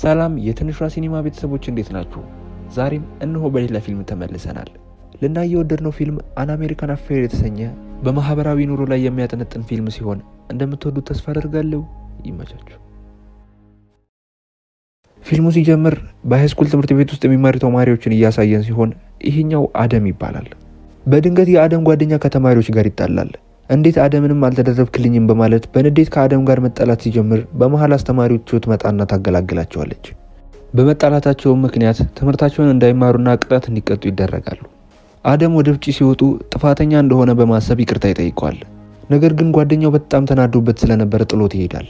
ሰላም የትንሿ ሲኒማ ቤተሰቦች እንዴት ናችሁ? ዛሬም እነሆ በሌላ ፊልም ተመልሰናል። ልናየው የወደድነው ፊልም አን አሜሪካን አፌር የተሰኘ በማህበራዊ ኑሮ ላይ የሚያጠነጥን ፊልም ሲሆን እንደምትወዱት ተስፋ አደርጋለሁ። ይመቻችሁ። ፊልሙ ሲጀምር በሃይስኩል ትምህርት ቤት ውስጥ የሚማሩ ተማሪዎችን እያሳየን ሲሆን ይሄኛው አደም ይባላል። በድንገት የአደም ጓደኛ ከተማሪዎች ጋር ይጣላል። እንዴት አደምንም አልተደረብክልኝም በማለት በንዴት ከአደም ጋር መጣላት ሲጀምር በመሃል አስተማሪዎቹ ትመጣና ታገላግላቸዋለች። በመጣላታቸው ምክንያት ትምህርታቸውን እንዳይማሩና ቅጣት እንዲቀጡ ይደረጋሉ። አደም ወደ ውጪ ሲወጡ ጥፋተኛ እንደሆነ በማሰብ ይቅርታ ይጠይቀዋል። ነገር ግን ጓደኛው በጣም ተናዶበት ስለነበር ጥሎት ይሄዳል።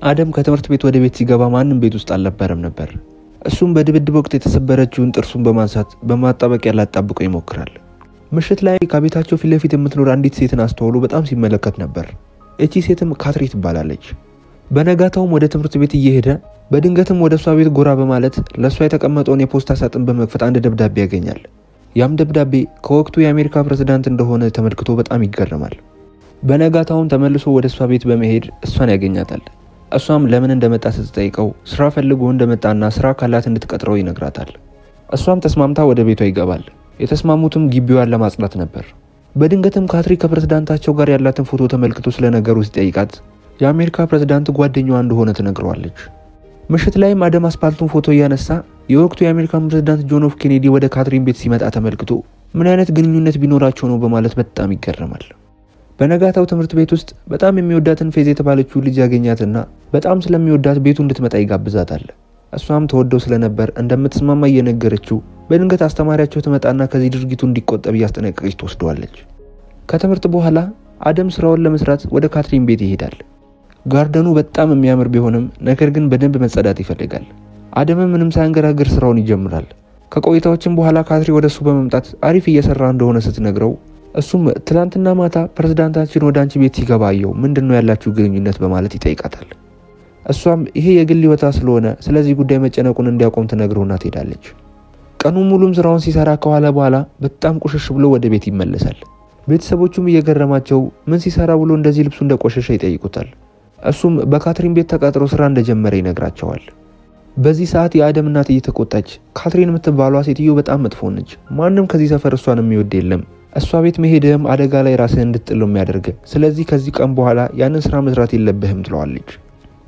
አደም ከትምህርት ቤት ወደ ቤት ሲገባ ማንም ቤት ውስጥ አልነበረም ነበር። እሱም በድብድብ ወቅት የተሰበረችውን ጥርሱን በማንሳት በማጣበቂያ ላጣብቆ ይሞክራል። ምሽት ላይ ከቤታቸው ፊት ለፊት የምትኖር አንዲት ሴትን አስተውሎ በጣም ሲመለከት ነበር። እቺ ሴትም ካትሪ ትባላለች። በነጋታውም ወደ ትምህርት ቤት እየሄደ በድንገትም ወደ እሷ ቤት ጎራ በማለት ለእሷ የተቀመጠውን የፖስታ ሳጥን በመክፈት አንድ ደብዳቤ ያገኛል። ያም ደብዳቤ ከወቅቱ የአሜሪካ ፕሬዝዳንት እንደሆነ ተመልክቶ በጣም ይገረማል። በነጋታውም ተመልሶ ወደ እሷ ቤት በመሄድ እሷን ያገኛታል። እሷም ለምን እንደመጣ ስትጠይቀው ስራ ፈልጎ እንደመጣና ስራ ካላት እንድትቀጥረው ይነግራታል። እሷም ተስማምታ ወደ ቤቷ ይገባል። የተስማሙትም ግቢዋን ለማጽዳት ነበር። በድንገትም ካትሪ ከፕሬዝዳንታቸው ጋር ያላትን ፎቶ ተመልክቶ ስለነገሩ ሲጠይቃት የአሜሪካ ፕሬዝዳንት ጓደኛዋ እንደሆነ ትነግረዋለች። ምሽት ላይም አደም አስፓልቱን ፎቶ እያነሳ የወቅቱ የአሜሪካን ፕሬዝዳንት ጆን ኤፍ ኬኔዲ ወደ ካትሪን ቤት ሲመጣ ተመልክቶ ምን አይነት ግንኙነት ቢኖራቸው ነው በማለት በጣም ይገረማል። በነጋታው ትምህርት ቤት ውስጥ በጣም የሚወዳትን ፌዝ የተባለችው ልጅ ያገኛትና በጣም ስለሚወዳት ቤቱ እንድትመጣ ይጋብዛታል። እሷም ተወደው ስለነበር እንደምትስማማ እየነገረችው በድንገት አስተማሪያቸው ትመጣና ከዚህ ድርጊቱ እንዲቆጠብ እያስጠነቀቀች ትወስደዋለች። ከትምህርት በኋላ አደም ስራውን ለመስራት ወደ ካትሪን ቤት ይሄዳል። ጋርደኑ በጣም የሚያምር ቢሆንም ነገር ግን በደንብ መጸዳት ይፈልጋል። አደምም ምንም ሳያንገራግር ስራውን ይጀምራል። ከቆይታዎችም በኋላ ካትሪ ወደሱ በመምጣት አሪፍ እየሰራ እንደሆነ ስትነግረው እሱም ትላንትና ማታ ፕሬዝዳንታችን ወደ አንቺ ቤት ሲገባ አየው፣ ምንድነው ያላችሁ ግንኙነት በማለት ይጠይቃታል። እሷም ይሄ የግል ህይወታ ስለሆነ ስለዚህ ጉዳይ መጨነቁን እንዲያቆም ትነግረውና ትሄዳለች። ቀኑን ሙሉም ስራውን ሲሰራ ከኋላ በኋላ በጣም ቆሸሽ ብሎ ወደ ቤት ይመለሳል። ቤተሰቦቹም እየገረማቸው ምን ሲሰራ ብሎ እንደዚህ ልብሱ እንደቆሸሸ ይጠይቁታል። እሱም በካትሪን ቤት ተቀጥሮ ስራ እንደጀመረ ይነግራቸዋል። በዚህ ሰዓት የአደም እናት እየተቆጣች ካትሪን የምትባሏ ሴትዮ በጣም መጥፎ ነች፣ ማንም ከዚህ ሰፈር እሷን የሚወድ የለም፣ እሷ ቤት መሄድህም አደጋ ላይ ራስህን እንድትጥለው የሚያደርግ፣ ስለዚህ ከዚህ ቀን በኋላ ያንን ስራ መስራት የለብህም ትለዋለች።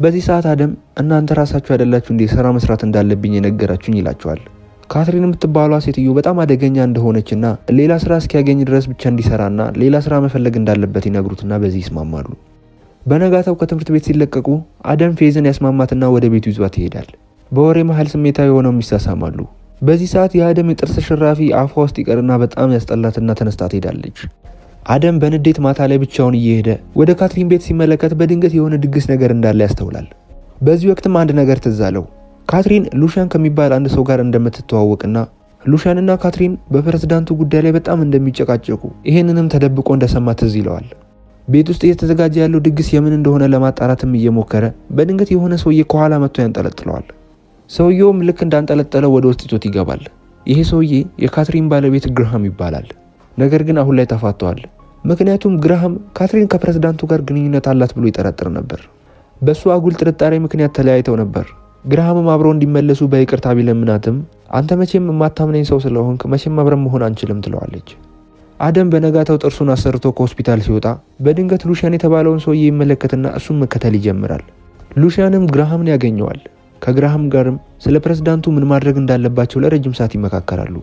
በዚህ ሰዓት አደም እናንተ ራሳችሁ አይደላችሁ እንዴ ስራ መስራት እንዳለብኝ የነገራችሁኝ ይላቸዋል። ካትሪን የምትባሏ ሴትዮ በጣም አደገኛ እንደሆነችና ሌላ ስራ እስኪያገኝ ድረስ ብቻ እንዲሰራና ሌላ ስራ መፈለግ እንዳለበት ይነግሩትና በዚህ ይስማማሉ። በነጋታው ከትምህርት ቤት ሲለቀቁ አደም ፌዝን ያስማማትና ወደ ቤቱ ይዟት ይሄዳል። በወሬ መሃል ስሜታዊ ሆነው ይሳሳማሉ። በዚህ ሰዓት የአደም የጥርስ ሽራፊ አፏ ውስጥ ይቀርና በጣም ያስጠላትና ተነስታ ትሄዳለች። አደም በንዴት ማታ ላይ ብቻውን እየሄደ ወደ ካትሪን ቤት ሲመለከት በድንገት የሆነ ድግስ ነገር እንዳለ ያስተውላል። በዚህ ወቅትም አንድ ነገር ትዝ አለው። ካትሪን ሉሻን ከሚባል አንድ ሰው ጋር እንደምትተዋወቅና ሉሻንና ካትሪን በፕሬዝዳንቱ ጉዳይ ላይ በጣም እንደሚጨቃጨቁ ይሄንንም ተደብቆ እንደሰማ ትዝ ይለዋል። ቤት ውስጥ እየተዘጋጀ ያለው ድግስ የምን እንደሆነ ለማጣራትም እየሞከረ በድንገት የሆነ ሰውዬ ከኋላ መጥቶ ያንጠለጥለዋል። ሰውየውም ልክ እንዳንጠለጠለው ወደ ውስጥ ይዞት ይገባል። ይሄ ሰውዬ የካትሪን ባለቤት ግርሃም ይባላል። ነገር ግን አሁን ላይ ተፋተዋል። ምክንያቱም ግርሃም ካትሪን ከፕሬዝዳንቱ ጋር ግንኙነት አላት ብሎ ይጠረጥር ነበር። በሱ አጉል ጥርጣሬ ምክንያት ተለያይተው ነበር። ግርሃምም አብረው እንዲመለሱ በይቅርታ ቢለምናትም አንተ መቼም የማታምነኝ ሰው ስለሆንክ መቼም አብረን መሆን አንችልም ትለዋለች። አደም በነጋታው ጥርሱን አሰርቶ ከሆስፒታል ሲወጣ በድንገት ሉሻን የተባለውን ሰውዬ ይመለከትና እሱን መከተል ይጀምራል። ሉሻንም ግርሃምን ያገኘዋል። ከግርሃም ጋርም ስለ ፕሬዝዳንቱ ምን ማድረግ እንዳለባቸው ለረጅም ሰዓት ይመካከራሉ።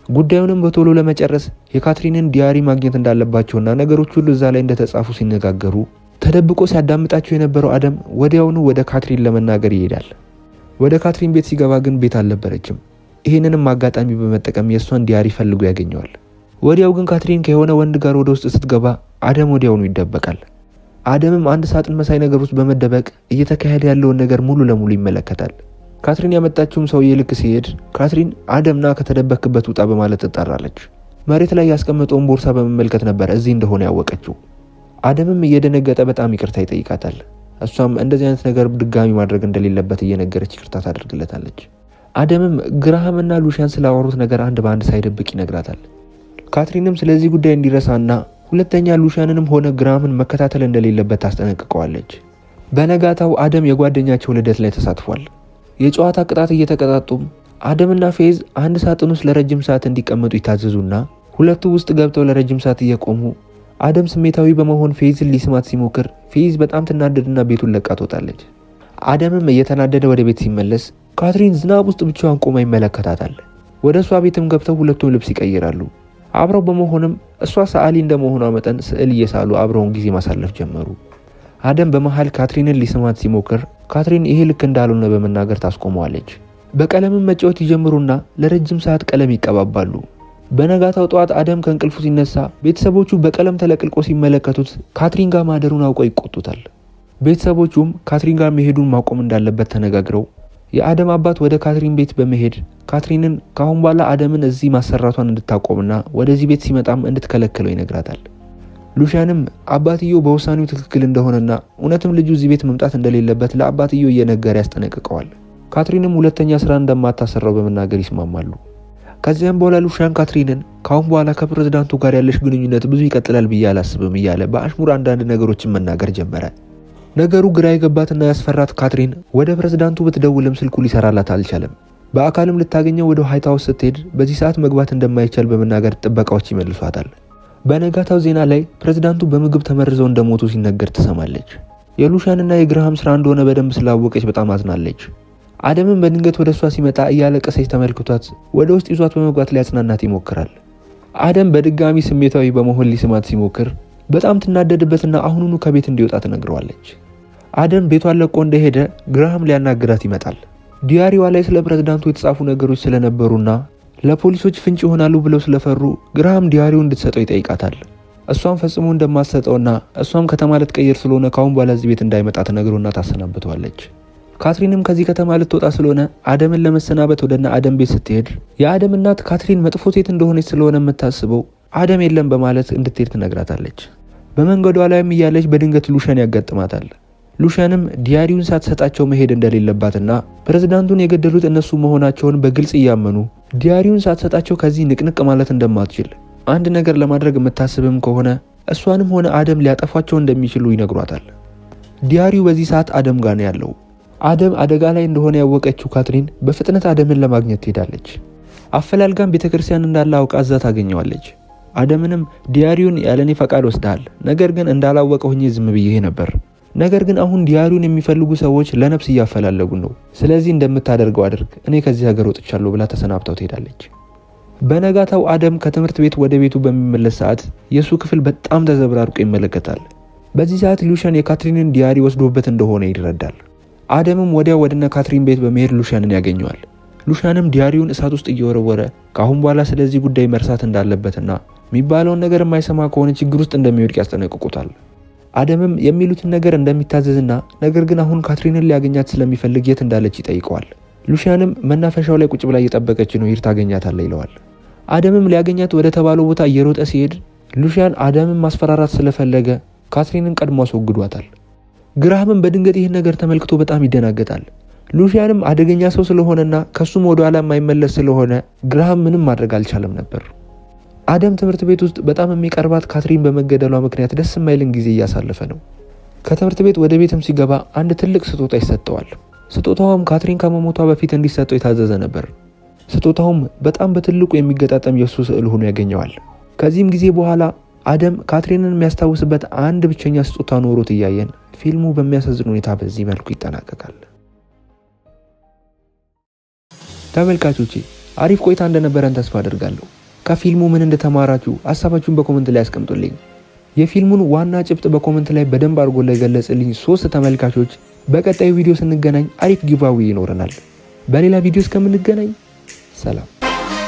ጉዳዩንም በቶሎ ለመጨረስ የካትሪንን ዲያሪ ማግኘት እንዳለባቸውና ነገሮች ሁሉ እዛ ላይ እንደተጻፉ ሲነጋገሩ ተደብቆ ሲያዳምጣቸው የነበረው አደም ወዲያውኑ ወደ ካትሪን ለመናገር ይሄዳል። ወደ ካትሪን ቤት ሲገባ ግን ቤት አልነበረችም። ይሄንንም አጋጣሚ በመጠቀም የሷን ዲያሪ ፈልጎ ያገኘዋል። ወዲያው ግን ካትሪን ከሆነ ወንድ ጋር ወደ ውስጥ ስትገባ አደም ወዲያውኑ ይደበቃል። አደምም አንድ ሳጥን መሳይ ነገር ውስጥ በመደበቅ እየተካሄደ ያለውን ነገር ሙሉ ለሙሉ ይመለከታል። ካትሪን ያመጣችውም ሰውዬ ልክ ሲሄድ ካትሪን አደምና ከተደበክበት ውጣ በማለት ትጣራለች። መሬት ላይ ያስቀመጠውን ቦርሳ በመመልከት ነበር እዚህ እንደሆነ ያወቀችው። አደምም እየደነገጠ በጣም ይቅርታ ይጠይቃታል። እሷም እንደዚህ አይነት ነገር ድጋሚ ማድረግ እንደሌለበት እየነገረች ይቅርታ ታደርግለታለች። አደምም ግርሃምና ሉሻን ስላወሩት ነገር አንድ በአንድ ሳይደብቅ ይነግራታል። ካትሪንም ስለዚህ ጉዳይ እንዲረሳና ሁለተኛ ሉሻንንም ሆነ ግርሃምን መከታተል እንደሌለበት ታስጠነቅቀዋለች። በነጋታው አደም የጓደኛቸው ልደት ላይ ተሳትፏል። የጨዋታ ቅጣት እየተቀጣጡም አደምና ፌዝ አንድ ሳጥን ውስጥ ለረጅም ሰዓት እንዲቀመጡ ይታዘዙና ሁለቱ ውስጥ ገብተው ለረጅም ሰዓት እየቆሙ አደም ስሜታዊ በመሆን ፌዝን ሊስማት ሲሞክር ፌዝ በጣም ትናደድና ቤቱን ለቃ ትወጣለች። አደምም እየተናደደ ወደ ቤት ሲመለስ ካትሪን ዝናብ ውስጥ ብቻዋን ቆማ ይመለከታታል። ወደ እሷ ቤትም ገብተው ሁለቱም ልብስ ይቀይራሉ። አብረው በመሆንም እሷ ሰዓሊ እንደመሆኗ መጠን ስዕል እየሳሉ አብረውን ጊዜ ማሳለፍ ጀመሩ። አደም በመሃል ካትሪንን ሊስማት ሲሞክር ካትሪን ይሄ ልክ እንዳልሆነ በመናገር ታስቆመዋለች። በቀለምም መጫወት ይጀምሩና ለረጅም ሰዓት ቀለም ይቀባባሉ። በነጋታው ጠዋት አደም ከእንቅልፉ ሲነሳ ቤተሰቦቹ በቀለም ተለቅልቆ ሲመለከቱት ካትሪን ጋር ማደሩን አውቀው ይቆጡታል። ቤተሰቦቹም ካትሪን ጋር መሄዱን ማቆም እንዳለበት ተነጋግረው የአደም አባት ወደ ካትሪን ቤት በመሄድ ካትሪንን ካሁን በኋላ አደምን እዚህ ማሰራቷን እንድታቆምና ወደዚህ ቤት ሲመጣም እንድትከለክለው ይነግራታል። ሉሻንም አባትየው በውሳኔው ትክክል እንደሆነና እውነትም ልጁ እዚህ ቤት መምጣት እንደሌለበት ለአባትየው እየነገረ ያስጠነቅቀዋል። ካትሪንም ሁለተኛ ስራ እንደማታሰራው በመናገር ይስማማሉ። ከዚያም በኋላ ሉሻን ካትሪንን ካሁን በኋላ ከፕሬዝዳንቱ ጋር ያለሽ ግንኙነት ብዙ ይቀጥላል ብዬ አላስብም እያለ በአሽሙር አንዳንድ ነገሮችን መናገር ጀመረ። ነገሩ ግራ የገባትና ያስፈራት ካትሪን ወደ ፕሬዝዳንቱ ብትደውልም ስልኩ ሊሰራላት አልቻለም። በአካልም ልታገኘው ወደ ዋይት ሃውስ ስትሄድ በዚህ ሰዓት መግባት እንደማይቻል በመናገር ጥበቃዎች ይመልሷታል። በነጋታው ዜና ላይ ፕሬዝዳንቱ በምግብ ተመርዘው እንደሞቱ ሲነገር ትሰማለች። የሉሻንና የግራሃም ስራ እንደሆነ በደንብ ስላወቀች በጣም አዝናለች። አደምም በድንገት ወደ እሷ ሲመጣ እያለቀሰች ተመልክቷት ወደ ውስጥ ይዟት በመግባት ሊያጽናናት ይሞክራል። አደም በድጋሚ ስሜታዊ በመሆን ሊስማት ሲሞክር በጣም ትናደድበትና አሁኑኑ ከቤት እንዲወጣ ትነግረዋለች። አደም ቤቷን ለቆ እንደሄደ ግራሃም ሊያናግራት ይመጣል። ዲያሪዋ ላይ ስለ ፕሬዝዳንቱ የተጻፉ ነገሮች ስለነበሩና ለፖሊሶች ፍንጭ ይሆናሉ ብለው ስለፈሩ ግራሃም ዲያሪውን እንድትሰጠው ይጠይቃታል። እሷም ፈጽሞ እንደማትሰጠውና እሷም ከተማ ልትቀይር ስለሆነ ካሁን በኋላ እዚህ ቤት እንዳይመጣ ትነግረውና ታሰናብተዋለች። ካትሪንም ከዚህ ከተማ ልትወጣ ስለሆነ አደምን ለመሰናበት ወደና አደም ቤት ስትሄድ የአደም እናት ካትሪን መጥፎ ሴት እንደሆነች ስለሆነ የምታስበው አደም የለም በማለት እንድትሄድ ትነግራታለች። በመንገዷ ላይም እያለች በድንገት ሉሻን ያጋጥማታል። ሉሻንም ዲያሪውን ሳትሰጣቸው መሄድ እንደሌለባትና ፕሬዝዳንቱን የገደሉት እነሱ መሆናቸውን በግልጽ እያመኑ ዲያሪውን ሳትሰጣቸው ከዚህ ንቅንቅ ማለት እንደማትችል አንድ ነገር ለማድረግ የምታስብም ከሆነ እሷንም ሆነ አደም ሊያጠፏቸው እንደሚችሉ ይነግሯታል። ዲያሪው በዚህ ሰዓት አደም ጋር ነው ያለው። አደም አደጋ ላይ እንደሆነ ያወቀችው ካትሪን በፍጥነት አደምን ለማግኘት ትሄዳለች። አፈላልጋም ቤተክርስቲያን እንዳለ አውቃ እዛ ታገኘዋለች። አደምንም ዲያሪውን ያለኔ ፈቃድ ወስደሃል፣ ነገር ግን እንዳላወቀው ሆኜ ዝም ብዬ ነበር። ነገር ግን አሁን ዲያሪውን የሚፈልጉ ሰዎች ለነፍስ እያፈላለጉ ነው። ስለዚህ እንደምታደርገው አድርግ፣ እኔ ከዚህ ሀገር ወጥቻለሁ ብላ ተሰናብታው ትሄዳለች። በነጋታው አደም ከትምህርት ቤት ወደ ቤቱ በሚመለስ ሰዓት የሱ ክፍል በጣም ተዘብራርቆ ይመለከታል። በዚህ ሰዓት ሉሻን የካትሪንን ዲያሪ ወስዶበት እንደሆነ ይረዳል። አደምም ወዲያው ወደነ ካትሪን ቤት በመሄድ ሉሻንን ያገኘዋል። ሉሻንም ዲያሪውን እሳት ውስጥ እየወረወረ ካሁን በኋላ ስለዚህ ጉዳይ መርሳት እንዳለበትና የሚባለውን ነገር የማይሰማ ከሆነ ችግር ውስጥ እንደሚወድቅ ያስጠነቅቁታል። አደምም የሚሉትን ነገር እንደሚታዘዝና ነገር ግን አሁን ካትሪንን ሊያገኛት ስለሚፈልግ የት እንዳለች ይጠይቀዋል። ሉሻንም መናፈሻው ላይ ቁጭ ብላ እየጠበቀች ነው፣ ሂድ ታገኛታለህ ይለዋል። አደምም ሊያገኛት ወደ ተባለው ቦታ እየሮጠ ሲሄድ ሉሻን አደምን ማስፈራራት ስለፈለገ ካትሪንን ቀድሞ አስወግዷታል። ግራሃምም በድንገት ይህን ነገር ተመልክቶ በጣም ይደናገጣል። ሉሻንም አደገኛ ሰው ስለሆነና ከሱም ወደ ኋላ የማይመለስ ስለሆነ ግራሃም ምንም ማድረግ አልቻለም ነበር። አደም ትምህርት ቤት ውስጥ በጣም የሚቀርባት ካትሪን በመገደሏ ምክንያት ደስ የማይልን ጊዜ እያሳለፈ ነው። ከትምህርት ቤት ወደ ቤትም ሲገባ አንድ ትልቅ ስጦታ ይሰጠዋል። ስጦታውም ካትሪን ከመሞቷ በፊት እንዲሰጠው የታዘዘ ነበር። ስጦታውም በጣም በትልቁ የሚገጣጠም የሱ ስዕል ሆኖ ያገኘዋል። ከዚህም ጊዜ በኋላ አደም ካትሪንን የሚያስታውስበት አንድ ብቸኛ ስጦታ ኖሮት እያየን ፊልሙ በሚያሳዝን ሁኔታ በዚህ መልኩ ይጠናቀቃል። ተመልካቾቼ አሪፍ ቆይታ እንደነበረን ተስፋ አደርጋለሁ። ከፊልሙ ምን እንደተማራችሁ ሐሳባችሁን በኮሜንት ላይ አስቀምጡልኝ። የፊልሙን ዋና ጭብጥ በኮሜንት ላይ በደንብ አድርጎ ለገለጸልኝ 3 ተመልካቾች በቀጣዩ ቪዲዮ ስንገናኝ አሪፍ ጊቫዌ ይኖረናል። በሌላ ቪዲዮ እስከምንገናኝ ሰላም።